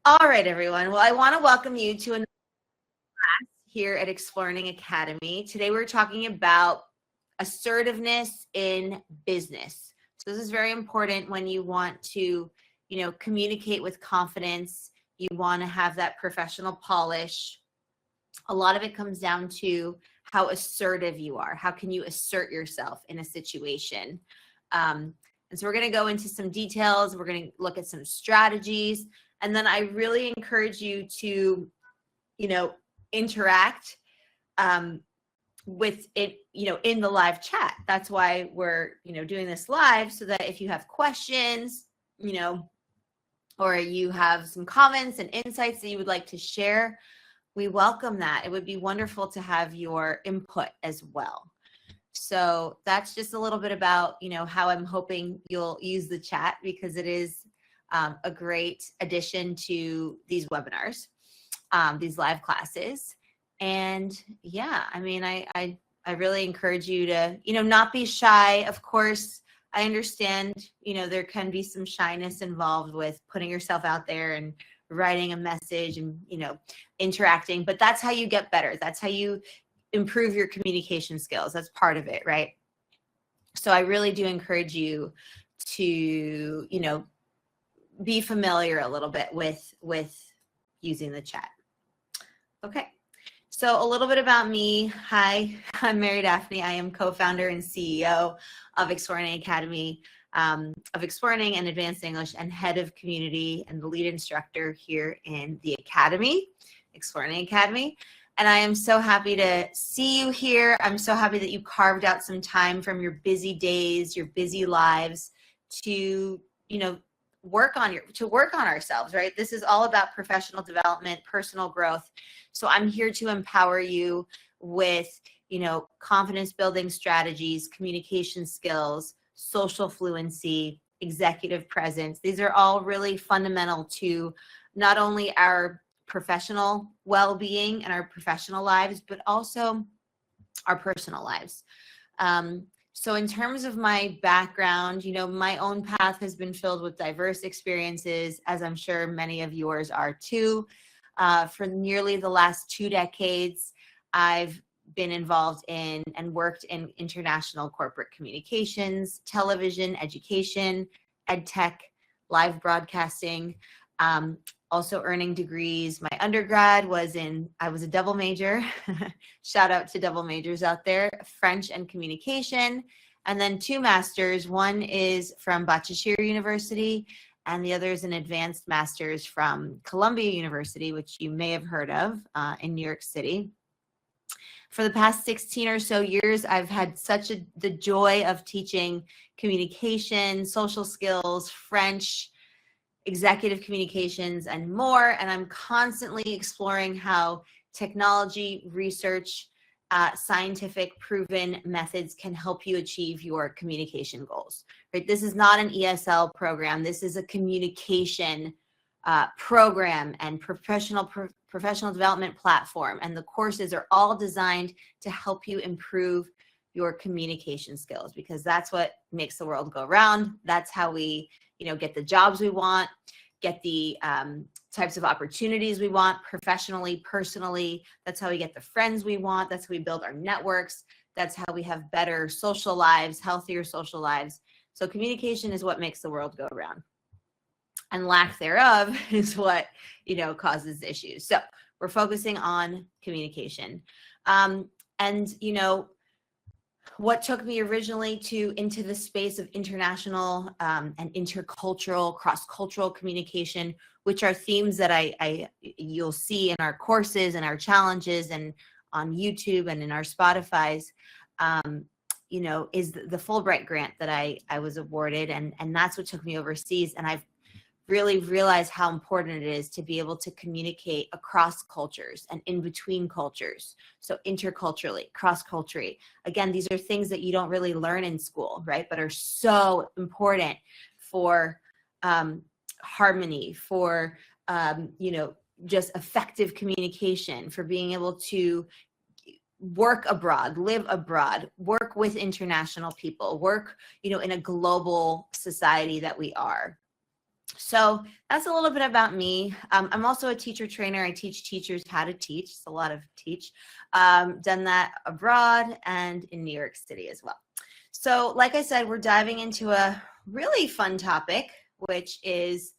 All right, everyone. Well, I want to welcome you to another class here at Explearning Academy. Today, we're talking about assertiveness in business. So this is very important when you want to, communicate with confidence. You want to have that professional polish. A lot of it comes down to how assertive you are. How can you assert yourself in a situation? And so we're going to go into some details. We're going to look at some strategies. And then I really encourage you to, interact with it, in the live chat. That's why we're, doing this live, so that if you have questions, or you have some comments and insights that you would like to share, we welcome that. It would be wonderful to have your input as well. So that's just a little bit about, how I'm hoping you'll use the chat, because it is a great addition to these webinars, these live classes. And yeah, I mean, I really encourage you to, not be shy. Of course, I understand, there can be some shyness involved with putting yourself out there and writing a message and, interacting, but that's how you get better. That's how you improve your communication skills. That's part of it, right? So I really do encourage you to, be familiar a little bit with using the chat. Okay, so a little bit about me. Hi, I'm Mary Daphne. I am co-founder and CEO of Explearning Academy, of Explearning and Advanced English, and head of community and the lead instructor here in the Academy, Explearning Academy. And I am so happy to see you here. I'm so happy that you carved out some time from your busy days, your busy lives to, work on ourselves, right? This is all about professional development, personal growth. So I'm here to empower you with, confidence building strategies, communication skills, social fluency, executive presence. These are all really fundamental to not only our professional well-being and our professional lives, but also our personal lives. So in terms of my background, my own path has been filled with diverse experiences, as I'm sure many of yours are too. For nearly the last 2 decades, I've been involved in and worked in international corporate communications, television, education, ed tech, live broadcasting, also earning degrees. My undergrad I was a double major. Shout out to double majors out there, French and communication, and then 2 masters. One is from Bachiller University, and the other is an advanced master's from Columbia University, which you may have heard of in New York City. For the past 16 or so years, I've had the joy of teaching communication, social skills, French, executive communications, and more. And I'm constantly exploring how technology, research, scientific proven methods can help you achieve your communication goals, right? This is not an ESL program. This is a communication program and professional development platform. And the courses are all designed to help you improve your communication skills, because that's what makes the world go round. That's how we get the jobs we want, get the types of opportunities we want professionally, personally. That's how we get the friends we want. That's how we build our networks. That's how we have better social lives, healthier social lives. So communication is what makes the world go around. And lack thereof is what, causes issues. So we're focusing on communication. What took me originally into the space of international and intercultural, cross-cultural communication, which are themes that you'll see in our courses and our challenges and on YouTube and in our Spotify's, is the Fulbright grant that I was awarded, and that's what took me overseas. And I've really realize how important it is to be able to communicate across cultures and in between cultures. So interculturally, cross-culturally. Again, these are things that you don't really learn in school, right? But are so important for harmony, for, just effective communication, for being able to work abroad, live abroad, work with international people, work, in a global society that we are. So that's a little bit about me. I'm also a teacher trainer. I teach teachers how to teach. It's a lot of teach. Done that abroad and in New York City as well. So like I said, we're diving into a really fun topic, which is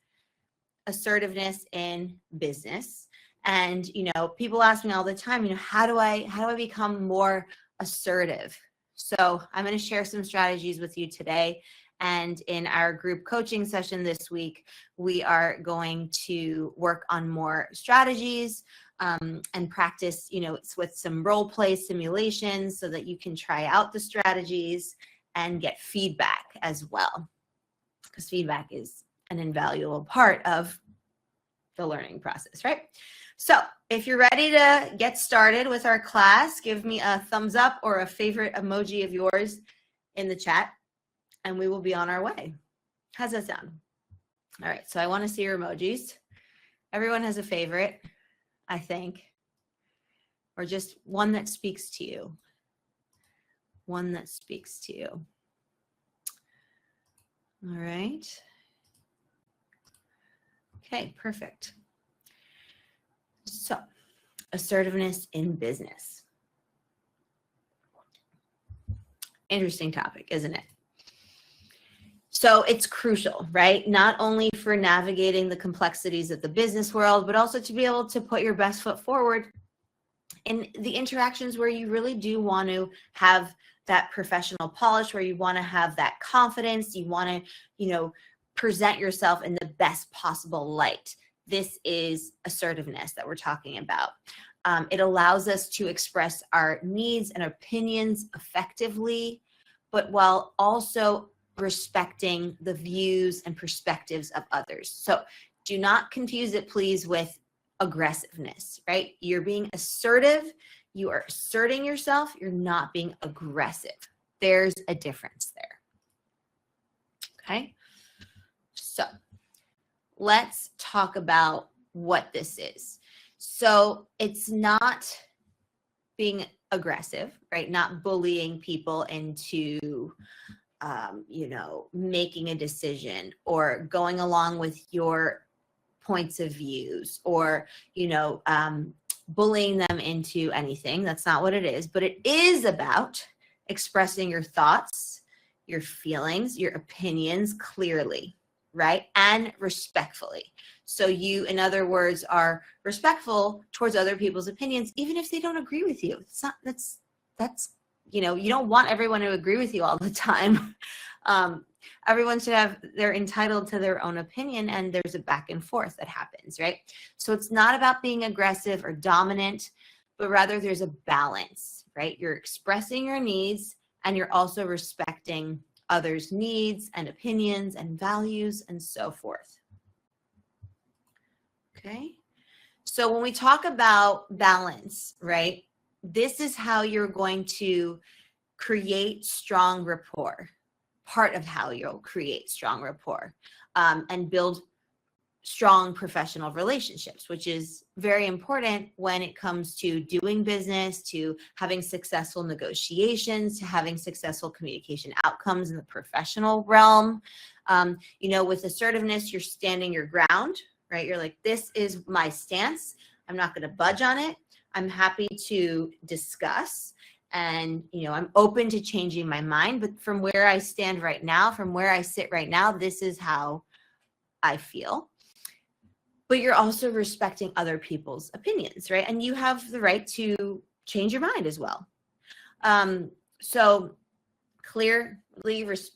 assertiveness in business. And, people ask me all the time, how do I become more assertive? So I'm going to share some strategies with you today. And in our group coaching session this week, we are going to work on more strategies and practice, with some role play simulations so that you can try out the strategies and get feedback as well. Because feedback is an invaluable part of the learning process, right? So if you're ready to get started with our class, give me a thumbs up or a favorite emoji of yours in the chat, and we will be on our way. How's that sound? All right, so I want to see your emojis. Everyone has a favorite, I think, or just one that speaks to you. One that speaks to you. All right. Okay, perfect. So, assertiveness in business. Interesting topic, isn't it? So it's crucial, right? Not only for navigating the complexities of the business world, but also to be able to put your best foot forward in the interactions where you really do want to have that professional polish, where you want to have that confidence, you want to, present yourself in the best possible light. This is assertiveness that we're talking about. It allows us to express our needs and opinions effectively, but while also respecting the views and perspectives of others. So do not confuse it, please, with aggressiveness, right? You're being assertive. You are asserting yourself. You're not being aggressive. There's a difference there. Okay. So let's talk about what this is. So it's not being aggressive, right? Not bullying people into, making a decision or going along with your points of views or, bullying them into anything. That's not what it is, but it is about expressing your thoughts, your feelings, your opinions clearly, right? And respectfully. So you, in other words, are respectful towards other people's opinions, even if they don't agree with you. It's not, that's, you don't want everyone to agree with you all the time. Everyone should have, they're entitled to their own opinion, and there's a back and forth that happens, right? So it's not about being aggressive or dominant, but rather there's a balance, right? You're expressing your needs and you're also respecting others' needs and opinions and values and so forth. Okay. So when we talk about balance, right, this is how you're going to create strong rapport. Part of how you'll create strong rapport and build strong professional relationships, which is very important when it comes to doing business, to having successful negotiations, to having successful communication outcomes in the professional realm. With assertiveness, you're standing your ground, right? You're like, this is my stance. I'm not going to budge on it. I'm happy to discuss. And, I'm open to changing my mind, but from where I stand right now, from where I sit right now, this is how I feel. But you're also respecting other people's opinions, right? And you have the right to change your mind as well. So clearly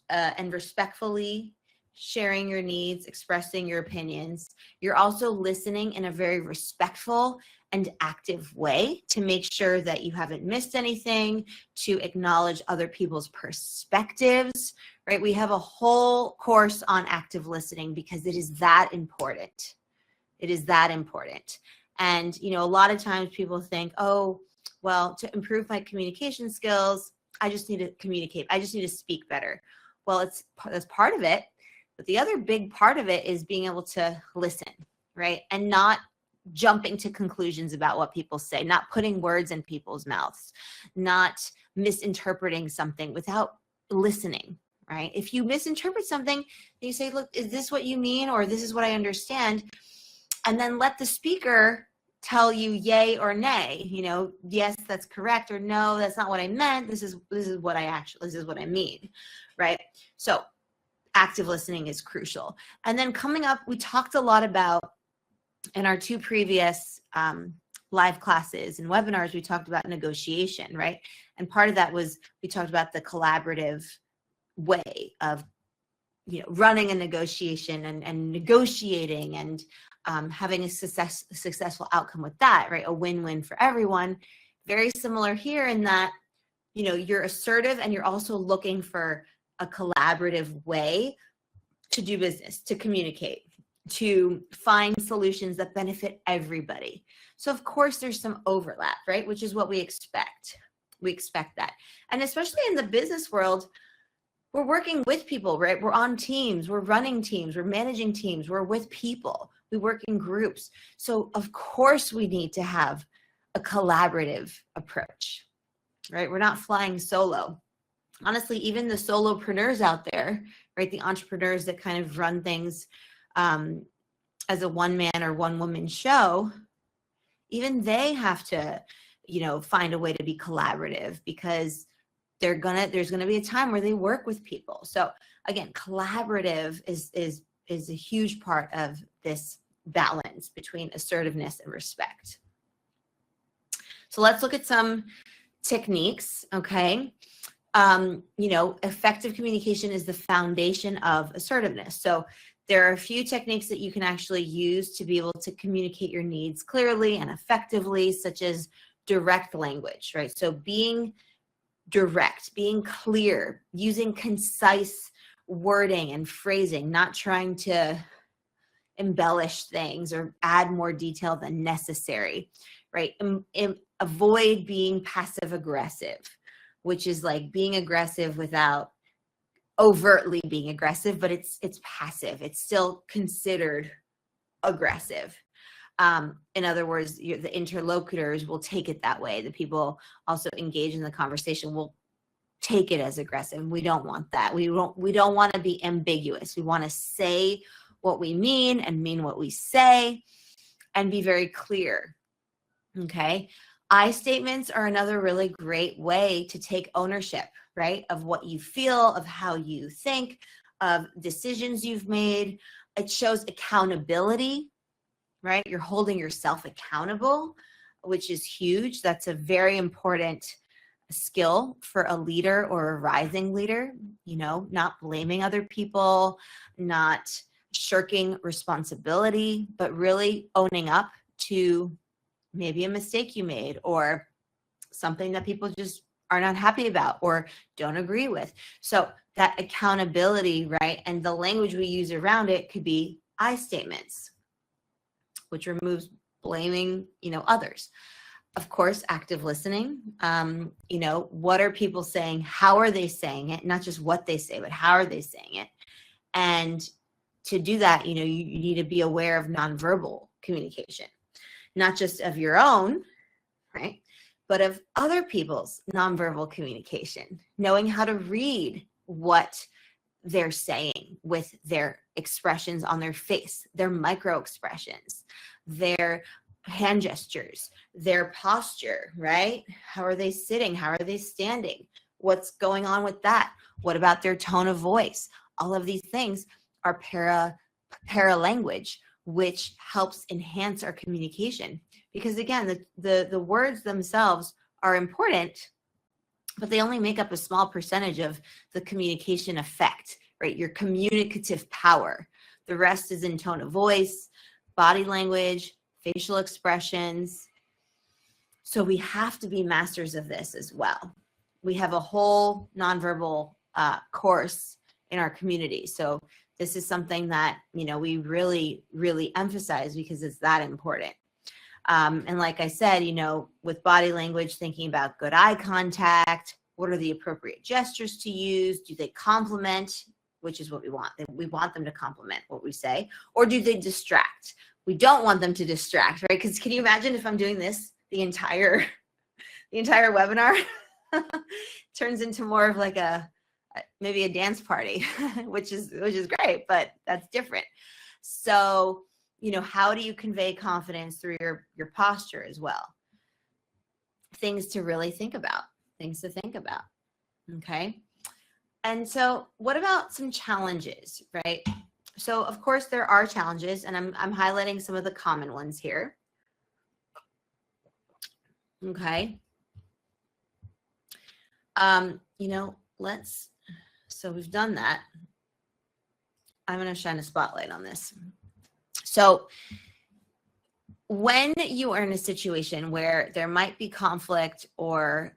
and respectfully sharing your needs, expressing your opinions. You're also listening in a very respectful and active way to make sure that you haven't missed anything, to acknowledge other people's perspectives, right? We have a whole course on active listening because it is that important. It is that important. And, a lot of times people think, oh, well, to improve my communication skills, I just need to communicate. I just need to speak better. Well, that's part of it. But the other big part of it is being able to listen, right? And not jumping to conclusions about what people say, not putting words in people's mouths, not misinterpreting something without listening, right? If you misinterpret something, you say, look, is this what you mean? Or this is what I understand. And then let the speaker tell you yay or nay, yes, that's correct, or no, that's not what I meant. This is what I mean, right? So active listening is crucial. And then coming up, we talked a lot about, in our 2 previous live classes and webinars, we talked about negotiation, right? And part of that was, we talked about the collaborative way of, running a negotiation and negotiating and having a successful outcome with that, right? A win-win for everyone. Very similar here in that, you're assertive and you're also looking for a collaborative way to do business, to communicate, to find solutions that benefit everybody. So of course there's some overlap, right? Which is what we expect. We expect that. And especially in the business world, we're working with people, right? We're on teams, we're running teams, we're managing teams, we're with people, we work in groups. So of course we need to have a collaborative approach, right? We're not flying solo. Honestly, even the solopreneurs out there, right? The entrepreneurs that kind of run things as a one-man or one-woman show, even they have to, find a way to be collaborative, because there's gonna be a time where they work with people. So again, collaborative is a huge part of this balance between assertiveness and respect. So let's look at some techniques, okay? Effective communication is the foundation of assertiveness. So there are a few techniques that you can actually use to be able to communicate your needs clearly and effectively, such as direct language, right? So being direct, being clear, using concise wording and phrasing, not trying to embellish things or add more detail than necessary, right? Avoid being passive aggressive, which is like being aggressive without overtly being aggressive, but it's passive. It's still considered aggressive. In other words, the interlocutors will take it that way. The people also engaged in the conversation will take it as aggressive. We don't want that. We don't want to be ambiguous. We want to say what we mean and mean what we say and be very clear. Okay. I statements are another really great way to take ownership, right? Of what you feel, of how you think, of decisions you've made. It shows accountability, right? You're holding yourself accountable, which is huge. That's a very important skill for a leader or a rising leader, not blaming other people, not shirking responsibility, but really owning up to maybe a mistake you made or something that people just are not happy about or don't agree with. So that accountability, right? And the language we use around it could be I statements, which removes blaming, others. Of course, active listening. What are people saying? How are they saying it? Not just what they say, but how are they saying it? And to do that, you need to be aware of nonverbal communication, not just of your own, right? But of other people's nonverbal communication, knowing how to read what they're saying with their expressions on their face, their micro expressions, their hand gestures, their posture, right? How are they sitting? How are they standing? What's going on with that? What about their tone of voice? All of these things are para language, which helps enhance our communication. Because again, the words themselves are important, but they only make up a small percentage of the communication effect, right? Your communicative power. The rest is in tone of voice, body language, facial expressions. So we have to be masters of this as well. We have a whole nonverbal course in our community. So this is something that, we really, really emphasize because it's that important. And like I said, with body language, thinking about good eye contact, what are the appropriate gestures to use? Do they complement, which is what we want? We want them to complement what we say, or do they distract? We don't want them to distract, right? Because can you imagine if I'm doing this the entire webinar? Turns into more of like a maybe a dance party, which is great, but that's different. So, you know, how do you convey confidence through your posture as well? Things to really think about, things to think about. Okay. And so what about some challenges, right? So of course there are challenges, and I'm highlighting some of the common ones here. Okay. You know, so we've done that. I'm going to shine a spotlight on this. So when you are in a situation where there might be conflict, or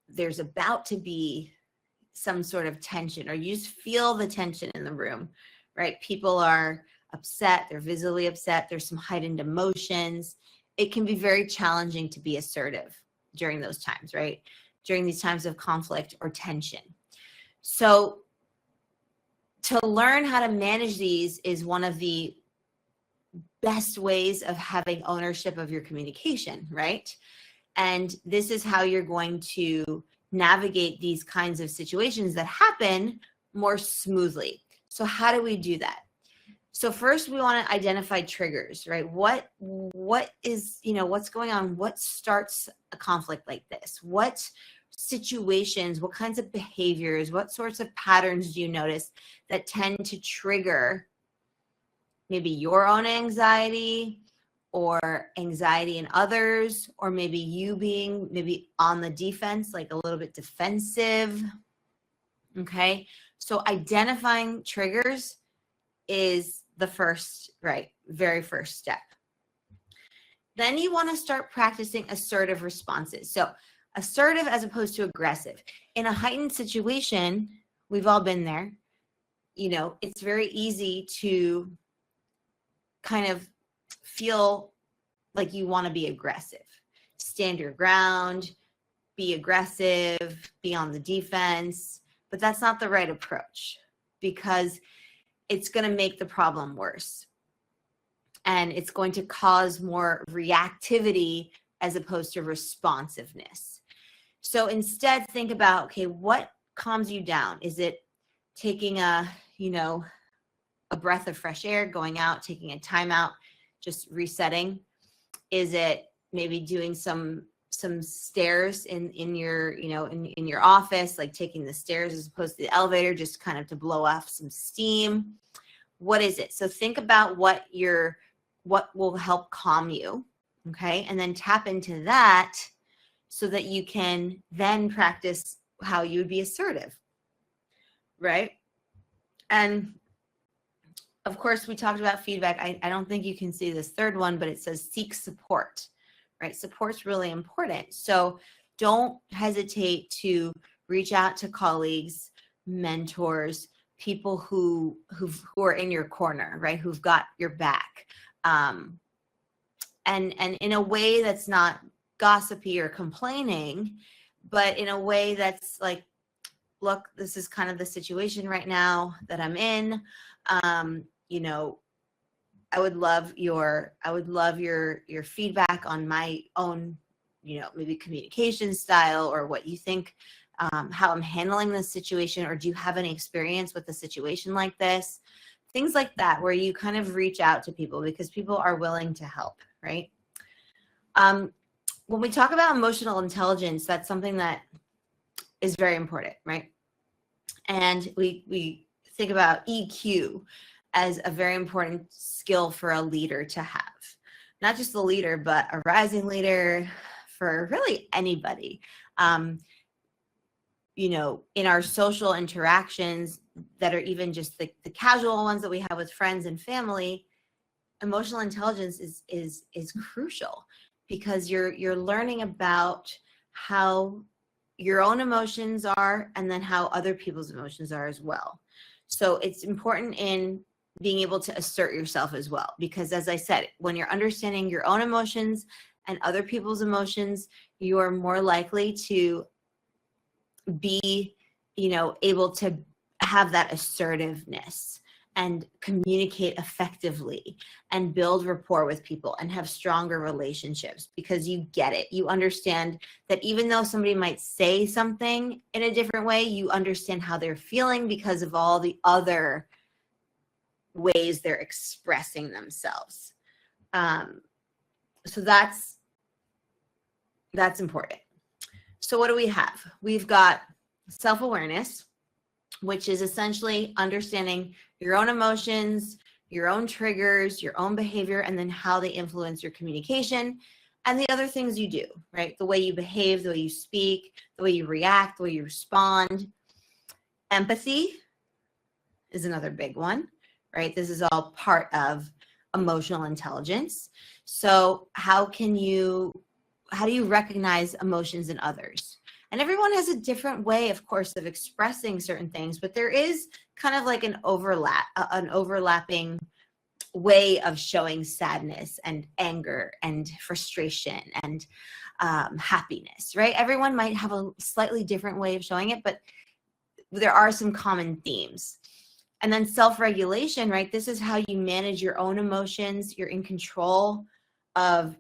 there's about to be some sort of tension, or you just feel the tension in the room, right? People are upset, they're visibly upset, there's some heightened emotions. It can be very challenging to be assertive during those times, right? During these times of conflict or tension. So to learn how to manage these is one of the best ways of having ownership of your communication, right? And this is how you're going to navigate these kinds of situations that happen more smoothly. So how do we do that? So first we want to identify triggers, right? What is, you know, what's going on? What starts a conflict like this? What situations, what kinds of behaviors, what sorts of patterns do you notice that tend to trigger maybe your own anxiety, or anxiety in others, or maybe you being maybe on the defense, like a little bit defensive? Okay, so identifying triggers is the first, right, very first step. Then you want to start practicing assertive responses. So assertive as opposed to aggressive. In a heightened situation, we've all been there, you know, it's very easy to kind of feel like you want to be aggressive, stand your ground, be aggressive, be on the defense, but that's not the right approach, because it's going to make the problem worse, and it's going to cause more reactivity as opposed to responsiveness. So instead, think about, okay, what calms you down? Is it taking a breath of fresh air, going out, taking a time out, just resetting? Is it maybe doing some stairs in your, you know, in your office, like taking the stairs as opposed to the elevator, just kind of to blow off some steam? What is it? So think about what will help calm you, okay? And then tap into that so that you can then practice how you would be assertive, right? And of course, we talked about feedback. I don't think you can see this third one, but it says seek support, right? Support's really important. So don't hesitate to reach out to colleagues, mentors, people who are in your corner, right? Who've got your back. And in a way that's not gossipy or complaining, but in a way that's like, look, this is kind of the situation right now that I'm in. You know, I would love your feedback on my own, you know, maybe communication style, or what you think, how I'm handling this situation, or do you have any experience with a situation like this? Things like that, where you kind of reach out to people, because people are willing to help, right? When we talk about emotional intelligence, that's something that is very important, right? And we think about EQ as a very important skill for a leader to have. Not just the leader, but a rising leader, for really anybody. You know, in our social interactions that are even just the casual ones that we have with friends and family, emotional intelligence is crucial, because you're learning about how your own emotions are, and then how other people's emotions are as well. So it's important in being able to assert yourself as well, because as I said, when you're understanding your own emotions and other people's emotions, you are more likely to be, you know, able to have that assertiveness and communicate effectively and build rapport with people and have stronger relationships, because you get it. You understand that even though somebody might say something in a different way, you understand how they're feeling because of all the other ways they're expressing themselves. So that's important. So what do we have? We've got self-awareness, which is essentially understanding your own emotions, your own triggers, your own behavior, and then how they influence your communication and the other things you do, right? The way you behave, the way you speak, the way you react, the way you respond. Empathy is another big one, right? This is all part of emotional intelligence. So how do you recognize emotions in others? And everyone has a different way, of course, of expressing certain things, but there is kind of like an overlapping way of showing sadness and anger and frustration and happiness, right? Everyone might have a slightly different way of showing it, but there are some common themes. And then self-regulation, right? This is how you manage your own emotions. You're in control of,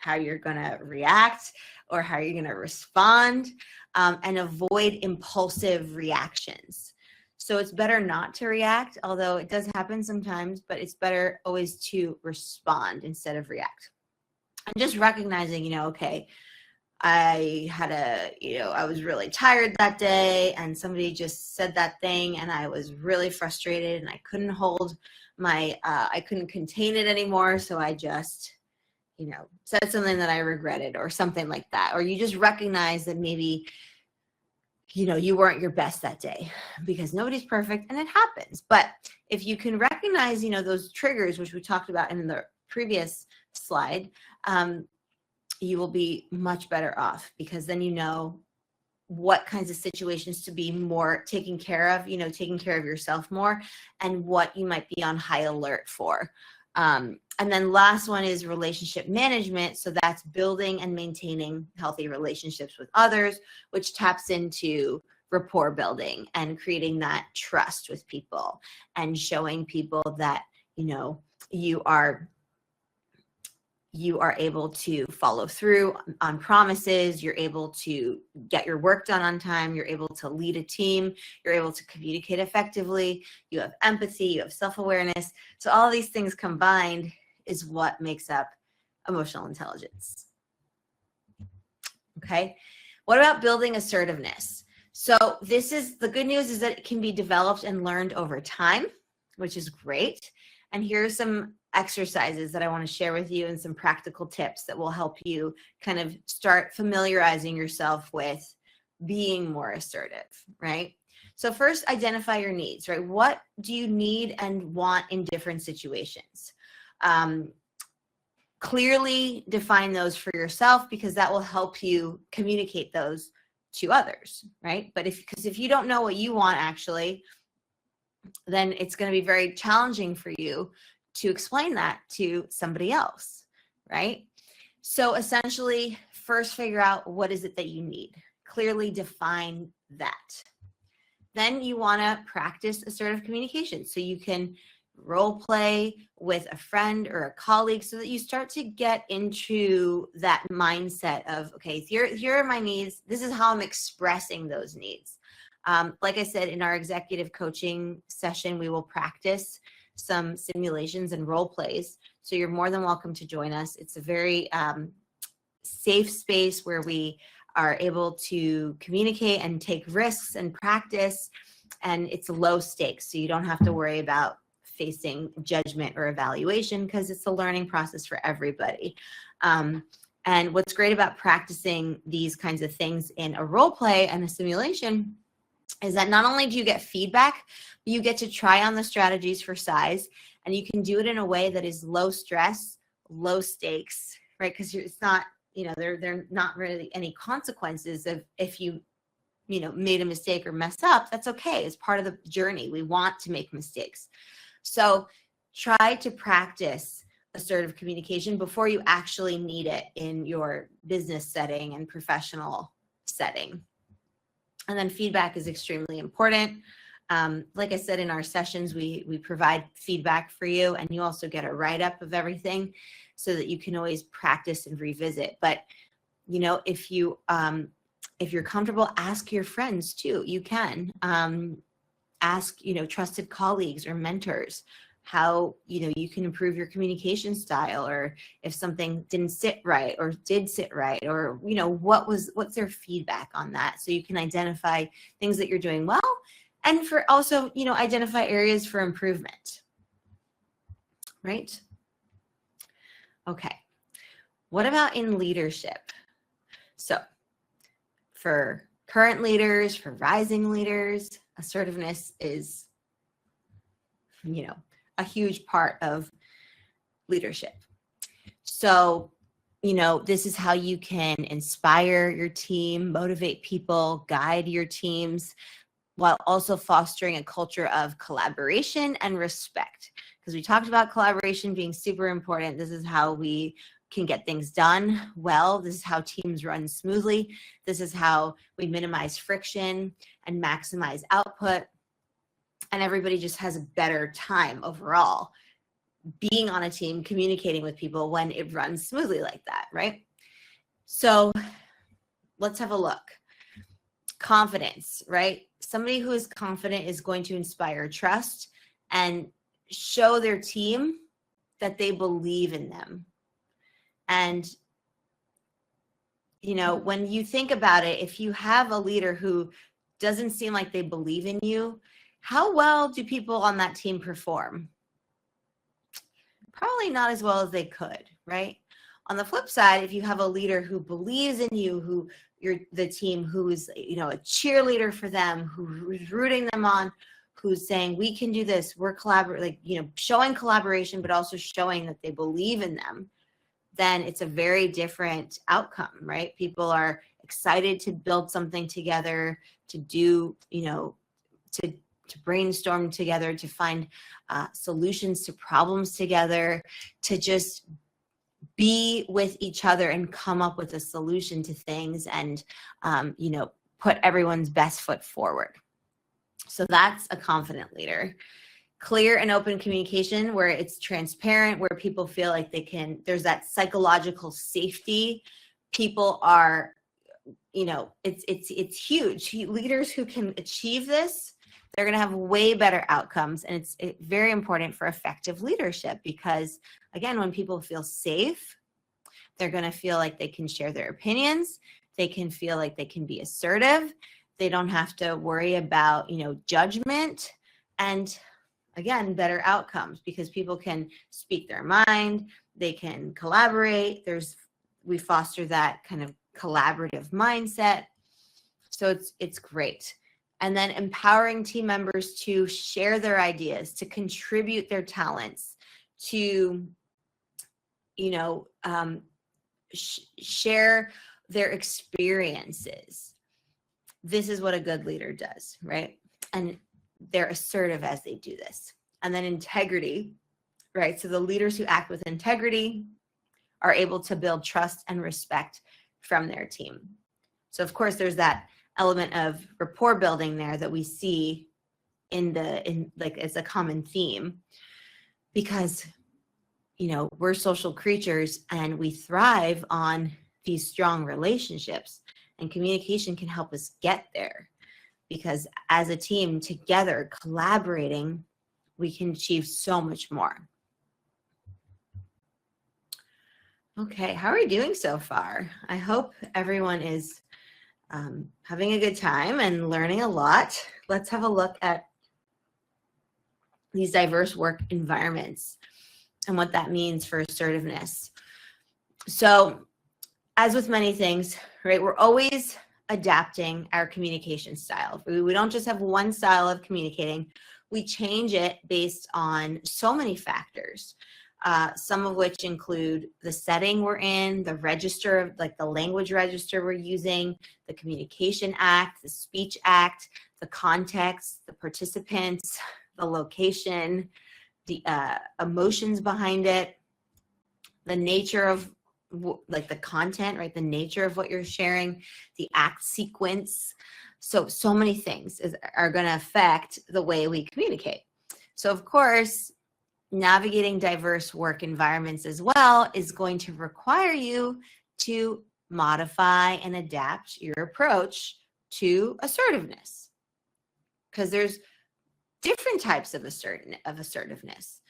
how you're going to react or how you're going to respond, and avoid impulsive reactions. So it's better not to react, although it does happen sometimes, but it's better always to respond instead of react. And just recognizing, okay, I was really tired that day and somebody just said that thing and I was really frustrated and I couldn't I couldn't contain it anymore. So I just, said something that I regretted or something like that. Or you just recognize that maybe, you weren't your best that day, because nobody's perfect and it happens. But if you can recognize, those triggers, which we talked about in the previous slide, you will be much better off, because then you know what kinds of situations to be more taking care of, taking care of yourself more, and what you might be on high alert for. And then last one is relationship management. So that's building and maintaining healthy relationships with others, which taps into rapport building and creating that trust with people and showing people that, you are able to follow through on promises, you're able to get your work done on time, you're able to lead a team, you're able to communicate effectively, you have empathy, you have self-awareness. So all of these things combined is what makes up emotional intelligence. Okay, what about building assertiveness? So the good news is that it can be developed and learned over time, which is great. And here's some exercises that I want to share with you and some practical tips that will help you kind of start familiarizing yourself with being more assertive, right? So first, identify your needs, right? What do you need and want in different situations? Clearly define those for yourself, because that will help you communicate those to others, right? But because if you don't know what you want actually, then it's going to be very challenging for you to explain that to somebody else, right? So essentially, first figure out what is it that you need. Clearly define that. Then you want to practice assertive communication. So you can role play with a friend or a colleague so that you start to get into that mindset of, okay, here are my needs. This is how I'm expressing those needs. Like I said, in our executive coaching session, we will practice some simulations and role plays. So you're more than welcome to join us. It's a very safe space where we are able to communicate and take risks and practice, and it's low stakes. So you don't have to worry about facing judgment or evaluation, because it's a learning process for everybody. And what's great about practicing these kinds of things in a role play and a simulation is that not only do you get feedback, but you get to try on the strategies for size, and you can do it in a way that is low stress, low stakes, right? Because it's not, there are not really any consequences of if you made a mistake or mess up. That's okay. It's part of the journey. We want to make mistakes. So try to practice assertive communication before you actually need it in your business setting and professional setting. And then feedback is extremely important. Like I said, in our sessions, we provide feedback for you, and you also get a write-up of everything so that you can always practice and revisit. But, you know, if you're comfortable, ask your friends too. You can ask, you know, trusted colleagues or mentors how, you know, you can improve your communication style, or if something didn't sit right or did sit right, or, you know, what's their feedback on that, so you can identify things that you're doing well, and for also, you know, identify areas for improvement, right? Okay, what about in leadership? So for current leaders, for rising leaders, assertiveness is, you know, a huge part of leadership. So, you know, this is how you can inspire your team, motivate people, guide your teams, while also fostering a culture of collaboration and respect. Because we talked about collaboration being super important. This is how we can get things done well. This is how teams run smoothly. This is how we minimize friction and maximize output. And everybody just has a better time overall being on a team, communicating with people when it runs smoothly like that, right? So let's have a look. Confidence, right? Somebody who is confident is going to inspire trust and show their team that they believe in them. And, you know, when you think about it, if you have a leader who doesn't seem like they believe in you, how well do people on that team perform? Probably not as well as they could, right? On the flip side, if you have a leader who believes in you, who you're the team, who is, you know, a cheerleader for them, who's rooting them on, who's saying, we can do this, we're collaborating, like, you know, showing collaboration, but also showing that they believe in them, then it's a very different outcome, right? People are excited to build something together, to do, you know, to brainstorm together, to find solutions to problems together, to just be with each other and come up with a solution to things, and, you know, put everyone's best foot forward. So that's a confident leader. Clear and open communication, where it's transparent, where people feel like they can, there's that psychological safety. People are, you know, it's huge. Leaders who can achieve this, they're going to have way better outcomes. And it's very important for effective leadership, because again, when people feel safe, they're going to feel like they can share their opinions. They can feel like they can be assertive. They don't have to worry about, you know, judgment, and again, better outcomes, because people can speak their mind. They can collaborate. We foster that kind of collaborative mindset. So it's great. And then empowering team members to share their ideas, to contribute their talents, to, you know, share their experiences. This is what a good leader does, right? And they're assertive as they do this. And then integrity, right? So the leaders who act with integrity are able to build trust and respect from their team. So of course, there's that element of rapport building there that we see in like, it's a common theme, because, you know, we're social creatures and we thrive on these strong relationships, and communication can help us get there, because as a team together collaborating, we can achieve so much more. Okay, how are we doing so far? I hope everyone is having a good time and learning a lot. Let's have a look at these diverse work environments and what that means for assertiveness. So, as with many things, right, we're always adapting our communication style. We don't just have one style of communicating. We change it based on so many factors, some of which include the setting we're in, the register, like the language register we're using, the communication act, the speech act, the context, the participants, the location, the emotions behind it, the nature of, like, the content, right? The nature of what you're sharing, the act sequence, So many things are going to affect the way we communicate. So of course, navigating diverse work environments as well is going to require you to modify and adapt your approach to assertiveness, because there's different types of assertiveness.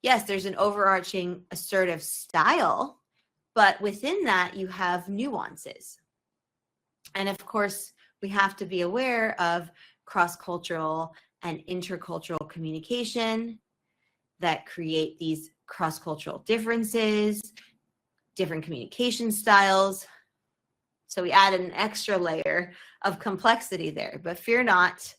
Yes, there's an overarching assertive style, but within that you have nuances. And of course, we have to be aware of cross-cultural and intercultural communication that create these cross-cultural differences, different communication styles. So we add an extra layer of complexity there, but fear not.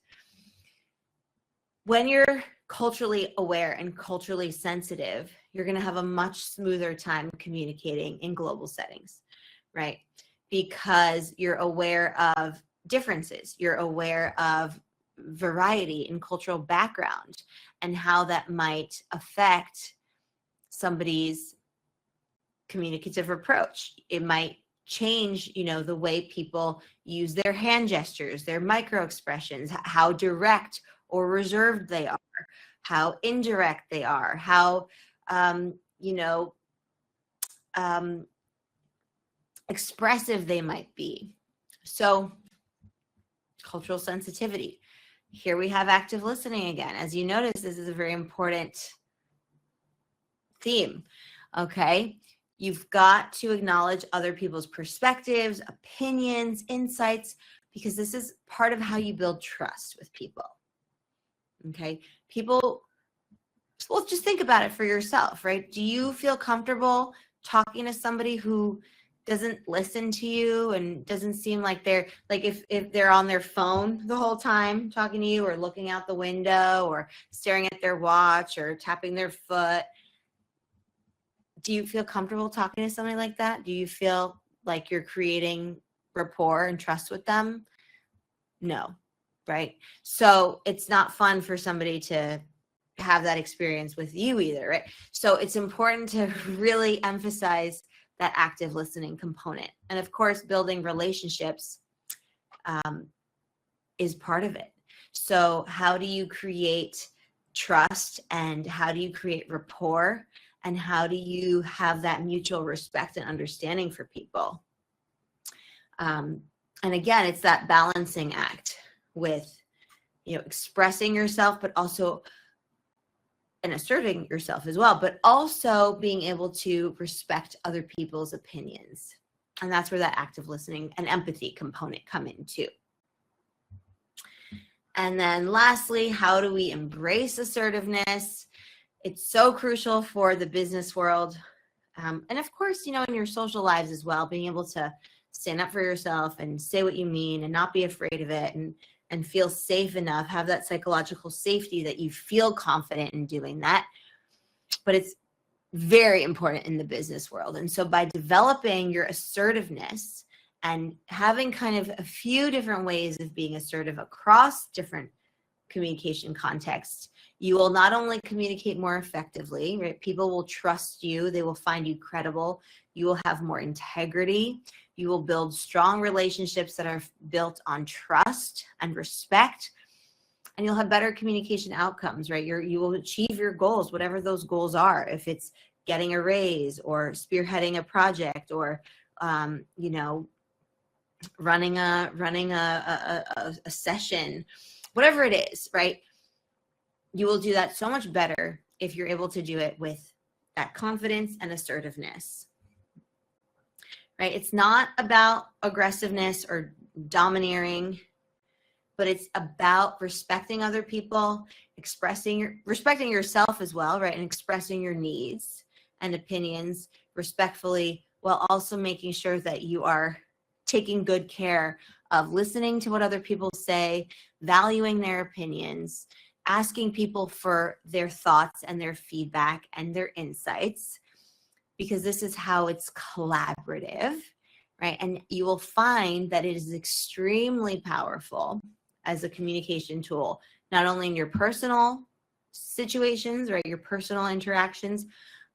When you're culturally aware and culturally sensitive, you're going to have a much smoother time communicating in global settings, right? Because you're aware of differences, you're aware of variety in cultural background and how that might affect somebody's communicative approach. It might change, the way people use their hand gestures, their micro expressions, how direct or reserved they are, how indirect they are, how, expressive they might be. So cultural sensitivity. Here we have active listening again. As you notice, this is a very important theme, okay? You've got to acknowledge other people's perspectives, opinions, insights, because this is part of how you build trust with people, okay? People, well, just think about it for yourself, right? Do you feel comfortable talking to somebody who doesn't listen to you and doesn't seem like they're, like if they're on their phone the whole time talking to you, or looking out the window, or staring at their watch, or tapping their foot? Do you feel comfortable talking to somebody like that? Do you feel like you're creating rapport and trust with them? No, right? So it's not fun for somebody to have that experience with you either, right? So it's important to really emphasize that active listening component. And of course, building relationships is part of it. So how do you create trust, and how do you create rapport, and how do you have that mutual respect and understanding for people? And again, it's that balancing act with, expressing yourself, but also and asserting yourself as well, but also being able to respect other people's opinions. And that's where that active listening and empathy component come in too. And then lastly, how do we embrace assertiveness? It's so crucial for the business world. And of course, in your social lives as well, being able to stand up for yourself and say what you mean and not be afraid of it, and feel safe enough, have that psychological safety that you feel confident in doing that. But it's very important in the business world. And so by developing your assertiveness and having kind of a few different ways of being assertive across different communication contexts, you will not only communicate more effectively, right? People will trust you. They will find you credible. You will have more integrity. You will build strong relationships that are built on trust and respect, and you'll have better communication outcomes, right? You will achieve your goals, whatever those goals are. If it's getting a raise, or spearheading a project, or running a session, whatever it is, right? You will do that so much better if you're able to do it with that confidence and assertiveness. Right? It's not about aggressiveness or domineering, but it's about respecting other people, respecting yourself as well, right? And expressing your needs and opinions respectfully, while also making sure that you are taking good care of listening to what other people say, valuing their opinions, asking people for their thoughts and their feedback and their insights, because this is how it's collaborative, right? And you will find that it is extremely powerful as a communication tool, not only in your personal situations, right, your personal interactions,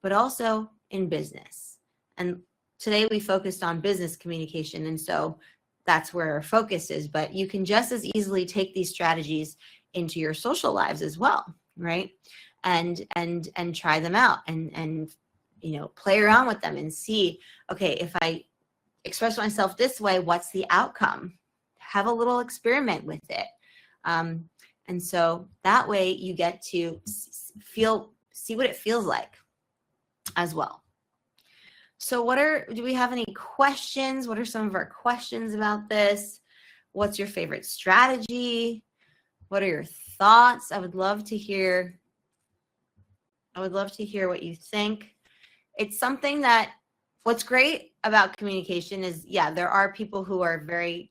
but also in business. And today we focused on business communication. And so that's where our focus is. But you can just as easily take these strategies into your social lives as well, right? And try them out and play around with them and see, okay, if I express myself this way, what's the outcome? Have a little experiment with it. And so that way you get to see what it feels like as well. So do we have any questions? What are some of our questions about this? What's your favorite strategy? What are your thoughts? I would love to hear what you think. It's something that, what's great about communication is, yeah, there are people who are very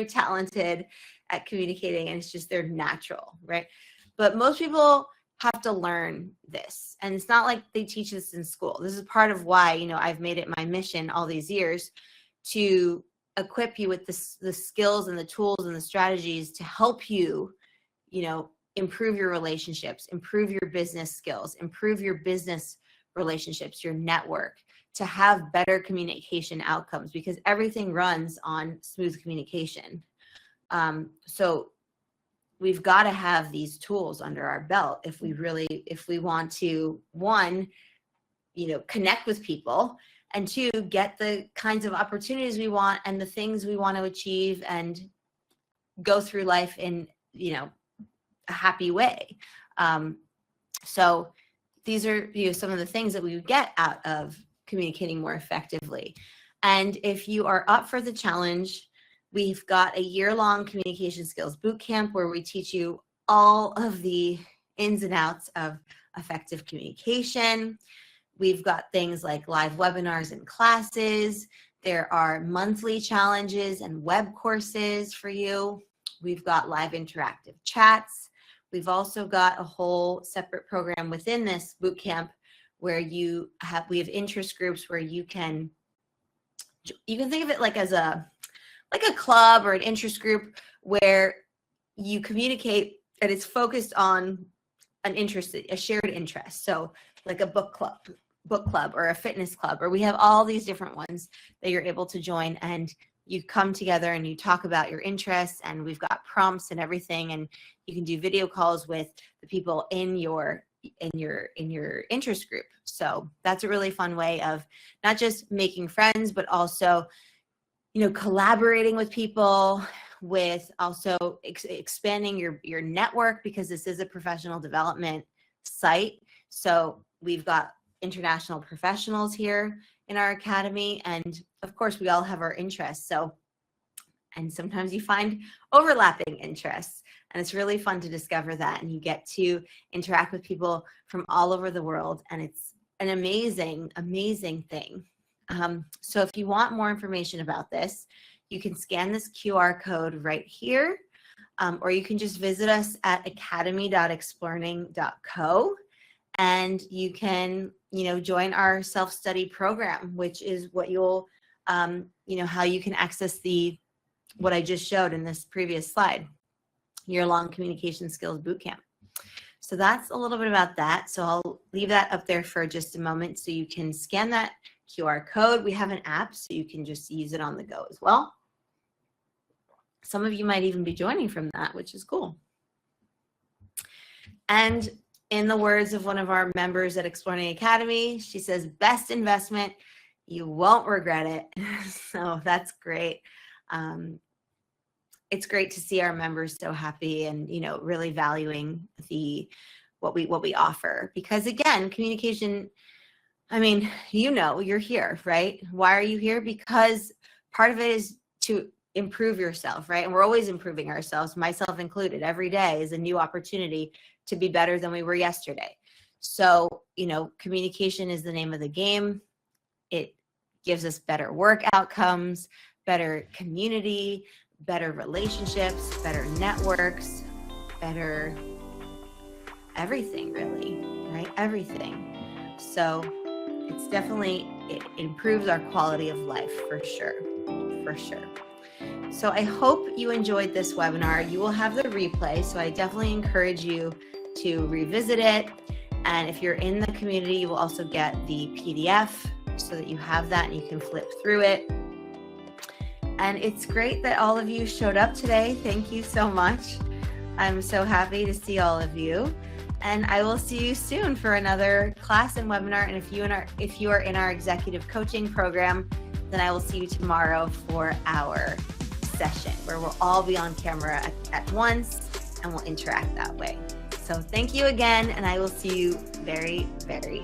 talented at communicating, and it's just they're natural, right? But most people have to learn this, and it's not like they teach this in school. This is part of why, I've made it my mission all these years to equip you with the skills and the tools and the strategies to help you, improve your relationships, improve your business skills, improve your business relationships, your network, to have better communication outcomes, because everything runs on smooth communication. So we've got to have these tools under our belt if we want to, one, connect with people, and two, get the kinds of opportunities we want and the things we want to achieve and go through life in, a happy way. So these are some of the things that we would get out of communicating more effectively. And if you are up for the challenge, we've got a year-long communication skills bootcamp where we teach you all of the ins and outs of effective communication. We've got things like live webinars and classes. There are monthly challenges and web courses for you. We've got live interactive chats. We've also got a whole separate program within this bootcamp where we have interest groups where you can think of it like as a club or an interest group where you communicate and it's focused on an interest, a shared interest. So like a book club or a fitness club, or we have all these different ones that you're able to join, and you come together and you talk about your interests, and we've got prompts and everything, and you can do video calls with the people in your interest group. So that's a really fun way of not just making friends, but also collaborating with people, with also expanding your network, because this is a professional development site. So we've got international professionals here in our academy, and of course we all have our interests. And sometimes you find overlapping interests, and it's really fun to discover that, and you get to interact with people from all over the world, and it's an amazing, amazing thing. So if you want more information about this, you can scan this QR code right here, or you can just visit us at academy.explearning.co, and you can, join our self-study program, which is what you'll, how you can access what I just showed in this previous slide, year-long communication skills bootcamp. So that's a little bit about that. So I'll leave that up there for just a moment so you can scan that QR code. We have an app, so you can just use it on the go as well. Some of you might even be joining from that, which is cool. And in the words of one of our members at Explearning Academy, she says, best investment, you won't regret it. So that's great. It's great to see our members so happy and, really valuing what we offer, because again, communication, you're here, right? Why are you here? Because part of it is to improve yourself, right? And we're always improving ourselves, myself included. Every day is a new opportunity to be better than we were yesterday. So, communication is the name of the game. It gives us better work outcomes, better community, better relationships, better networks, better everything, really, right? Everything. So it's definitely, it improves our quality of life for sure, for sure. So I hope you enjoyed this webinar. You will have the replay, so I definitely encourage you to revisit it. And if you're in the community, you will also get the PDF so that you have that and you can flip through it. And it's great that all of you showed up today. Thank you so much. I'm so happy to see all of you. And I will see you soon for another class and webinar. And if you are in our executive coaching program, then I will see you tomorrow for our session where we'll all be on camera at once and we'll interact that way. So thank you again, and I will see you very, very